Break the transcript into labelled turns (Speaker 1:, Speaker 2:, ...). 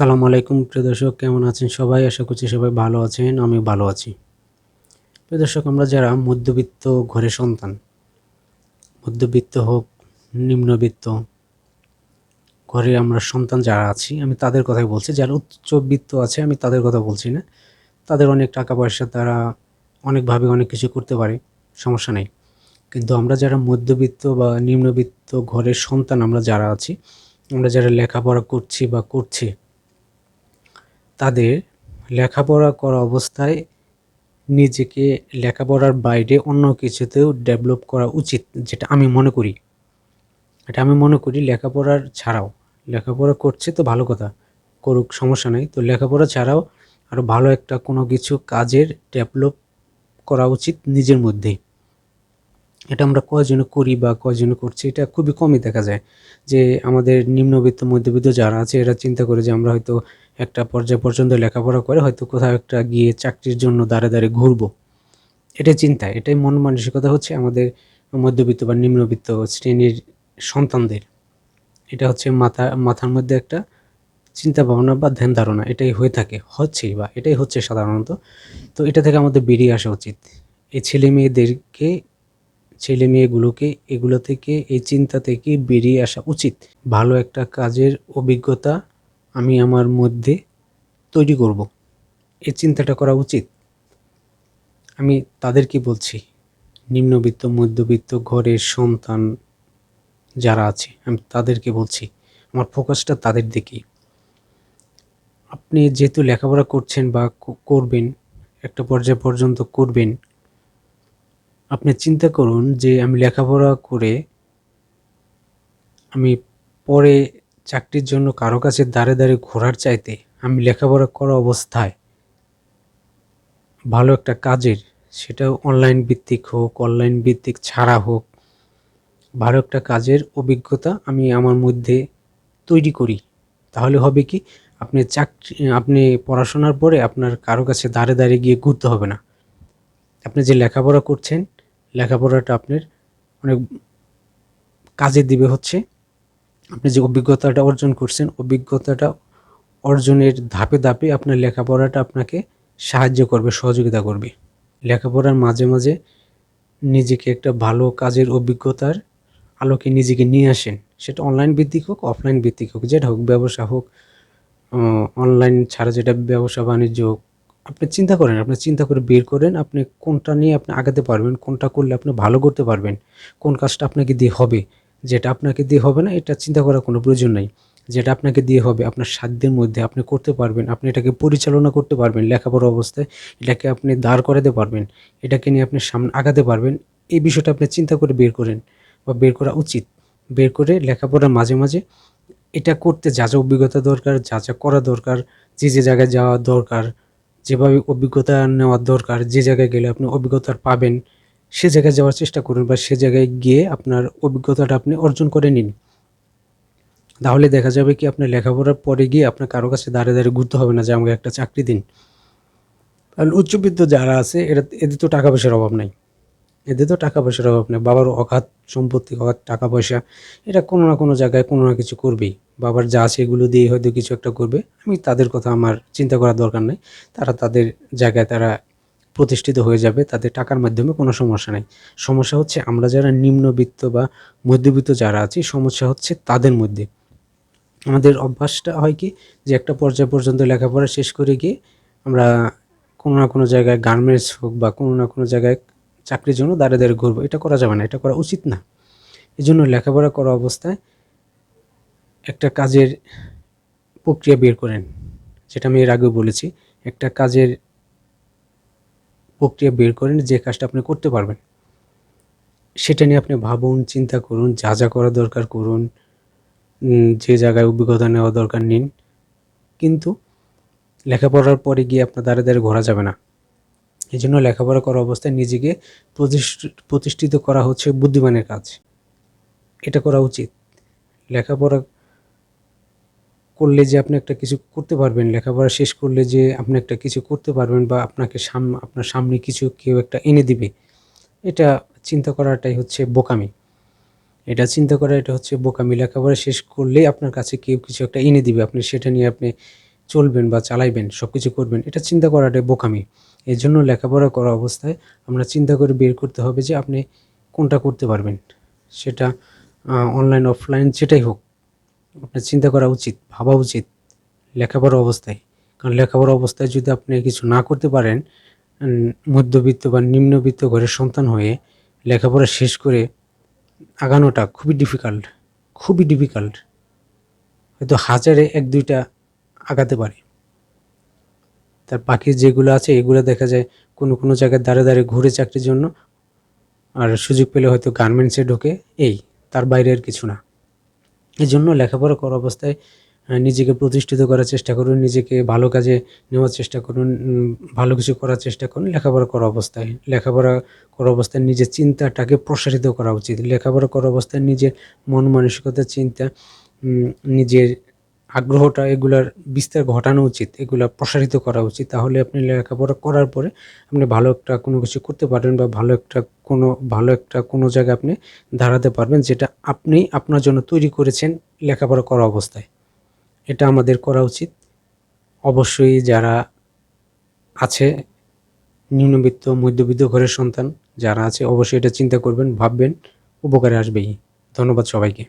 Speaker 1: আসসালামু আলাইকুম প্রিয় দর্শক, কেমন আছেন সবাই? আশা করছি সবাই ভালো আছেন, আমি ভালো আছি। প্রিয় দর্শক, আমরা যারা মধ্যবিত্ত ঘরের সন্তান, মধ্যবিত্ত হোক নিম্নবিত্ত ঘরে আমরা সন্তান যারা আছি, আমি তাদের কথাই বলছি। যারা উচ্চবিত্ত আছে আমি তাদের কথা বলছি না। তাদের অনেক টাকা পয়সা, তারা অনেকভাবে অনেক কিছু করতে পারে, সমস্যা নেই। কিন্তু আমরা যারা মধ্যবিত্ত বা নিম্নবিত্ত ঘরের সন্তান আমরা যারা আছি, আমরা যারা লেখাপড়া করছি বা করছি, তাদের লেখাপড়া করা অবস্থায় নিজেকে লেখাপড়ার বাইরে অন্য কিছুতেও ডেভেলপ করা উচিত, যেটা আমি মনে করি। এটা আমি মনে করি লেখাপড়ার ছাড়াও, লেখাপড়া করছে তো ভালো কথা, করুক, সমস্যা নেই। তো লেখাপড়া ছাড়াও আরও ভালো একটা কোনো কিছু কাজের ডেভেলপ করা উচিত নিজের মধ্যেই। এটা আমরা কয়জনে করি বা কয়জনে করছি, এটা খুবই কমই দেখা যায়। যে আমাদের নিম্নবিত্ত মধ্যবিত্ত যারা আছে, এরা চিন্তা করে যে আমরা হয়তো একটা পর্যায় পর্যন্ত লেখাপড়া করে হয়তো কোথাও একটা গিয়ে চাকরির জন্য দাঁড়ে দাঁড়িয়ে ঘুরবো, এটাই চিন্তা, এটাই মন মানসিকতা হচ্ছে আমাদের মধ্যবিত্ত বা নিম্নবিত্ত শ্রেণীর সন্তানদের। এটা হচ্ছে মাথার মধ্যে একটা চিন্তা ভাবনা বা ধ্যান ধারণা, এটাই হয়ে থাকে, হচ্ছেই বা এটাই হচ্ছে সাধারণত। তো এটা থেকে আমাদের বেরিয়ে আসা উচিত। এই ছেলে মেয়েগুলোকে এগুলো থেকে, এই চিন্তা থেকে বেরিয়ে আসা উচিত। ভালো একটা কাজের অভিজ্ঞতা আমি আমার মধ্যে তৈরি করব, এই চিন্তাটা করা উচিত। আমি তাদেরকে বলছি, নিম্নবিত্ত মধ্যবিত্ত ঘরের সন্তান যারা আছে আমি তাদেরকে বলছি, আমার ফোকাসটা তাদের দিকেই। আপনি যেহেতু লেখাপড়া করছেন বা করবেন, একটা পর্যায় পর্যন্ত করবেন, আপনি চিন্তা করুন যে আমি লেখাপড়া করে আমি পরে চাকরির জন্য কারো কাছে দাঁড়ে দাঁড়িয়ে ঘোরার চাইতে আমি লেখাপড়া করা অবস্থায় ভালো একটা কাজের, সেটা অনলাইন ভিত্তিক হোক, অনলাইন ভিত্তিক ছাড়া হোক, ভালো একটা কাজের অভিজ্ঞতা আমি আমার মধ্যে তৈরি করি। তাহলে হবে কি, আপনি পড়াশোনার পরে আপনার কারো কাছে দাঁড়ে দাঁড়িয়ে গিয়ে ঘুরতে হবে না। আপনি যে লেখাপড়া করছেন, লেখাপড়াটা আপনার অনেক কাজে দিবে। হচ্ছে আপনি যে অভিজ্ঞতাটা অর্জন করছেন, অভিজ্ঞতাটা অর্জনের ধাপে ধাপে আপনার লেখাপড়াটা আপনাকে সাহায্য করবে, সহযোগিতা করবে। লেখাপড়ার মাঝে মাঝে নিজেকে একটা ভালো কাজের অভিজ্ঞতার আলোকে নিজেকে নিয়ে আসেন। সেটা অনলাইন ভিত্তিক হোক, অফলাইন ভিত্তিক হোক, যেটা হোক, ব্যবসা হোক, অনলাইন ছাড়া যেটা ব্যবসা বাণিজ্য হোক, আপনি চিন্তা করেন, আপনি চিন্তা করে বের করেন আপনি কোনটা নিয়ে আপনি আগাতে পারবেন, কোনটা করলে আপনি ভালো করতে পারবেন, কোন কাজটা আপনাকে দিয়ে হবে। যেটা আপনাকে দিয়ে হবে না এটা চিন্তা করার কোনো প্রয়োজন নাই। যেটা আপনাকে দিয়ে হবে, আপনার সাধ্যের মধ্যে আপনি করতে পারবেন, আপনি এটাকে পরিচালনা করতে পারবেন লেখাপড়া অবস্থায়, এটাকে আপনি দাঁড় করাতে পারবেন, এটাকে নিয়ে আপনি সামনে আগাতে পারবেন। এই বিষয়টা আপনি চিন্তা করে বের করেন বা বের করা উচিত। বের করে লেখাপড়ার মাঝে মাঝে এটা করতে যা যা অভিজ্ঞতা দরকার, যা যা করা দরকার, যে যে জায়গায় যাওয়া দরকার, যেভাবে অভিজ্ঞতা নেওয়ার দরকার, যে জায়গায় গেলে আপনি অভিজ্ঞতা পাবেন, সে জায়গায় যাওয়ার চেষ্টা করুন বা সে জায়গায় গিয়ে আপনার অভিজ্ঞতাটা আপনি অর্জন করে নিন। তাহলে দেখা যাবে কি, আপনার লেখাপড়ার পরে গিয়ে আপনার কারো কাছে দাঁড়িয়ে দাঁড়িয়ে ঘুরতে হবে না যে আমাকে একটা চাকরি দিন। কারণ উচ্চবিত্ত যারা আছে এদের তো টাকা পয়সার অভাব নাই। এদের তো টাকা পয়সার অভাব নেই। বাবার অগাধ সম্পত্তি, অগাধ টাকা পয়সা, এটা কোনো না কোনো জায়গায় কোনো না কিছু করবেই। বাবার যা আছে এগুলো দিয়ে হয়তো কিছু একটা করবে। আমি তাদের কথা আমার চিন্তা করার দরকার নেই। তারা তাদের জায়গায় তারা প্রতিষ্ঠিত হয়ে যাবে, তাদের টাকার মাধ্যমে কোনো সমস্যা নেই। সমস্যা হচ্ছে আমরা যারা নিম্নবিত্ত বা মধ্যবিত্ত যারা আছি, সমস্যা হচ্ছে তাদের মধ্যে। আমাদের অভ্যাসটা হয় কি, যে একটা পর্যায় পর্যন্ত লেখাপড়া শেষ করে গিয়ে আমরা কোনো না কোনো জায়গায় গার্মেন্টস হোক বা কোনো না কোনো জায়গায় চাকরির জন্য দাঁড়িয়ে দাঁড়িয়ে ঘুরবো। এটা করা যাবে না, এটা করা উচিত না। এজন্য লেখাপড়া করা অবস্থায় একটা কাজের প্রক্রিয়া বের করেন, যেটা আমি এর আগেও বলেছি। একটা কাজের প্রক্রিয়া বের করেন, যে কাজটা আপনি করতে পারবেন সেটা নিয়ে আপনি ভাবুন, চিন্তা করুন, যা যা করা দরকার করুন, যে জায়গায় অভিজ্ঞতা নেওয়া দরকার নিন। কিন্তু লেখাপড়ার পরে গিয়ে আপনার দাঁড়িয়ে দাঁড়িয়ে ঘোরা যাবে না। এই জন্য লেখাপড়া করা অবস্থায় নিজেকে প্রতিষ্ঠিত করা হচ্ছে বুদ্ধিমানের কাজ। এটা করা উচিত। লেখাপড়া করলে যে আপনি একটা কিছু করতে পারবেন, লেখাপড়া শেষ করলে যে আপনি একটা কিছু করতে পারবেন বা আপনাকে আপনার সামনে কিছু কেউ একটা এনে দিবে, এটা চিন্তা করাটাই হচ্ছে বোকামি। এটা হচ্ছে বোকামি। লেখাপড়া শেষ করলেই আপনার কাছে কেউ কিছু একটা এনে দিবে, আপনি সেটা নিয়ে আপনি চলবেন বা চালাইবেন, সব কিছু করবেন, এটা চিন্তা করাটাই বোকামি। এর জন্য লেখাপড়া করা অবস্থায় আমরা চিন্তা করে বের করতে হবে যে আপনি কোনটা করতে পারবেন। সেটা অনলাইন, অফলাইন যেটাই হোক, আপনার চিন্তা করা উচিত, ভাবা উচিত লেখাপড়া অবস্থায়। কারণ লেখাপড়া অবস্থায় যদি আপনি কিছু না করতে পারেন, মধ্যবিত্ত বা নিম্নবিত্ত ঘরের সন্তান হয়ে লেখাপড়া শেষ করে আগানোটা খুবই ডিফিকাল্ট। হয়তো হাজারে ১-২টা আগাতে পারে। তার বাকি যেগুলো আছে এগুলো দেখা যায় কোনো জায়গায় দাঁড়ে ঘুরে চাকরির জন্য, আর সুযোগ পেলে হয়তো গার্মেন্টসে ঢোকে, তার বাইরে আর কিছু না। এজন্য লেখাপড়া করা অবস্থায় নিজেকে প্রতিষ্ঠিত করার চেষ্টা করুন, নিজেকে ভালো কাজে নেওয়ার চেষ্টা করুন, ভালো কিছু করার চেষ্টা করুন লেখাপড়া করা অবস্থায়। লেখাপড়া করা অবস্থায় নিজের চিন্তাটাকে প্রসারিত করা উচিত। লেখাপড়া করা অবস্থায় নিজের মন মানসিকতা, চিন্তা, নিজের আগ্রহটা, এগুলার বিস্তার ঘটানো উচিত, এগুলা প্রসারিত করা উচিত। তাহলে আপনি লেখাপড়া করার পরে আপনি ভালো একটা কোনো কিছু করতে পারবেন বা ভালো একটা কোনো জায়গায় আপনি দাঁড়াতে পারবেন, যেটা আপনি আপনার জন্য তৈরি করেছেন লেখাপড়া করা অবস্থায়। এটা আমাদের করা উচিত। অবশ্যই যারা আছে নিম্নবিত্ত, মধ্যবিত্ত ঘরের সন্তান যারা আছে, অবশ্যই এটা চিন্তা করবেন, ভাববেন, উপকারে আসবেই। ধন্যবাদ সবাইকে।